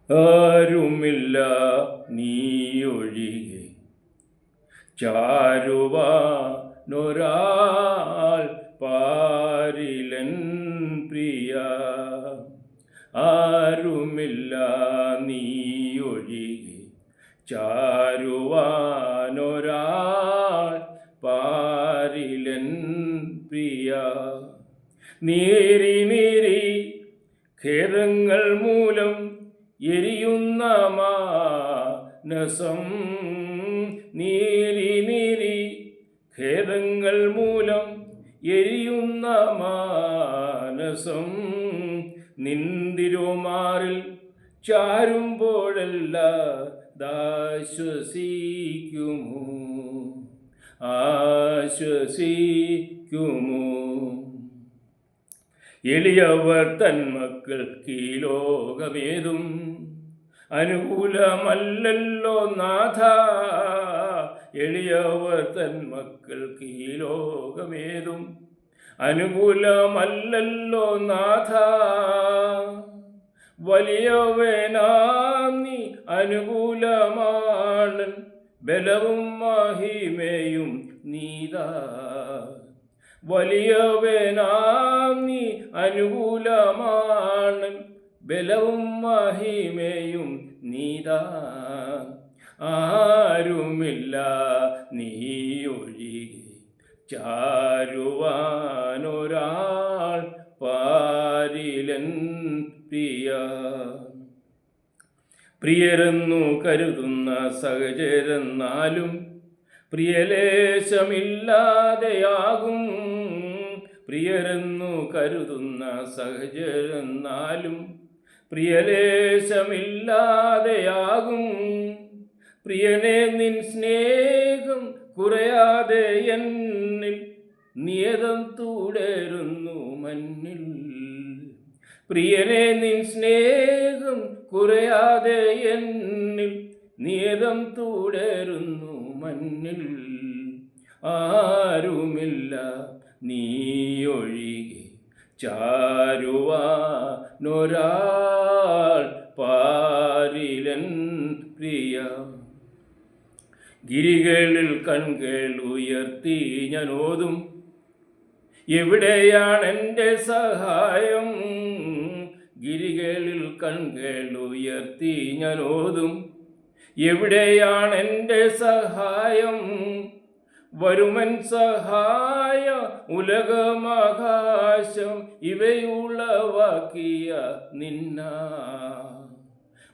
ആരുമില്ല നീയൊഴികെ ചാരുവാനൊരാൾ പാരിലൻ പ്രിയ. ആരുമില്ല നീയൊഴികെ ചാരുവാനൊരാൾ പാരിലൻ പ്രിയ. നീരി നീരി ഖേദങ്ങൾ മൂലം എരിയുന്ന മാനസം, നീരി നീരി ഖേദങ്ങൾ മൂലം എരിയുന്ന മാനസം, നിന്തിരുമാറിൽ ചാരുമ്പോഴെല്ലാശ്വസിക്കുമോ, ആശ്വസിക്കുമോ. എളിയവർ തൻ മക്കൾക്ക് ഈ ലോകമേതും അനുകൂലമല്ലല്ലോ നാഥ. എളിയവർ തൻ മക്കൾക്ക് ഈ ലോകമേതും അനുകൂലമല്ലല്ലോ നാഥ. വലിയവനാം നീ അനുകൂലമാണ്, ബലവും മഹിമയും നീതാ. വലിയവനാം നീ അനുകൂലമാണ്, ബലവും മഹിമയും നീതാ. ആരുമില്ല നീയൊഴികെ ചാരുവാനൊരാൾ പാരിലൻ പ്രിയ. പ്രിയരെന്നു കരുതുന്ന സഹചരെന്നാലും പ്രിയലേശമില്ലാതെയാകും. പ്രിയരെന്നു കരുതുന്ന സഹചരെന്നാലും പ്രിയലേശമില്ലാതെയാകും. പ്രിയനെ നിൻ സ്നേഹം കുറയാതെ എന്നിൽ നിയതം തുടരുന്നു മന്നിൽ. പ്രിയനെ നിൻ സ്നേഹം കുറയാതെ എന്നിൽ നിയതം തുടരുന്നു മന്നിൽ. ആരുമില്ല നീയൊഴികെ ചാരുവാനൊരാൾ പാരിലൻ പ്രിയ. ഗിരികളിൽ കൺകൾ ഉയർത്തി ഞാൻ ഓതും, എവിടെയാണെൻ്റെ സഹായം. ഗിരികളിൽ കൺകൾ ഉയർത്തി ഞാൻ ഓതും, എവിടെയാണെൻ്റെ സഹായം. വരുമൻ സഹായ ഉലകമാകാശം ഇവയുളവാക്കിയ നിന്ന.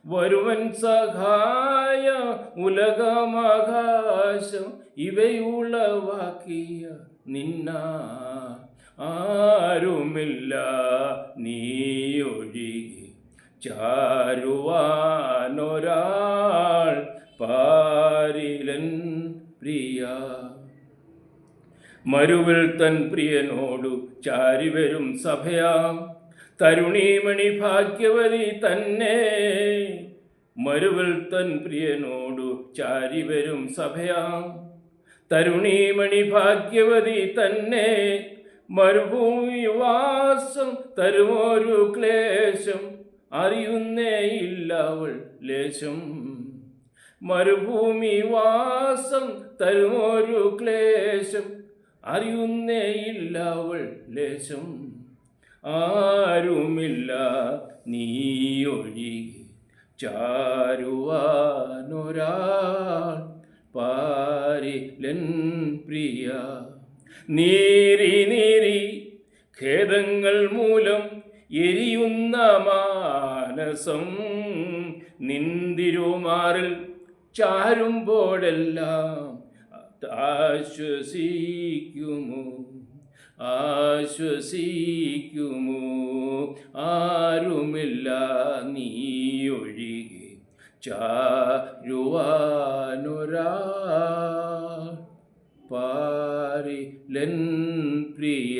വരുമൻ സഹായ ഉലകമാകാശം ഇവയുളവാക്കിയ നിന്ന. ആരുമില്ല നീയൊഴികെ ചാരുവാനൊരാൾ പാരിലൻ പ്രിയ. മരുവിൽ തൻ പ്രിയനോടു ചാരിവരും സഭയാം തരുണീമണി ഭാഗ്യവതി തന്നെ. മരുവിൽ തൻ പ്രിയനോടു ചാരിവരും സഭയാം തരുണീമണി ഭാഗ്യവതി തന്നെ. മരുഭൂമിവാസം തരുമൊരു ക്ലേശം അറിയുന്നേയില്ലവൾ ലേശം. മരുഭൂമിവാസം തരുമൊരു ക്ലേശം അറിയുന്നേയില്ലവൾ ലേശം. ആരുമില്ല നീയൊഴികെ ചാരുവാനൊരാൾ പാരിലൻ പ്രിയ. നീരി നീരി ഖേദങ്ങൾ മൂലം എരിയുന്ന മാനസം, നിന്തിരുമാറിൽ ചാരുമ്പോഴെല്ലാം ആശ്വസിക്കുമോ, ആശ്വസിക്കുമോ. ആരുമില്ല നീയൊഴികെ ചാരുവാനൊരാൾ പാരിലൻ പ്രിയ.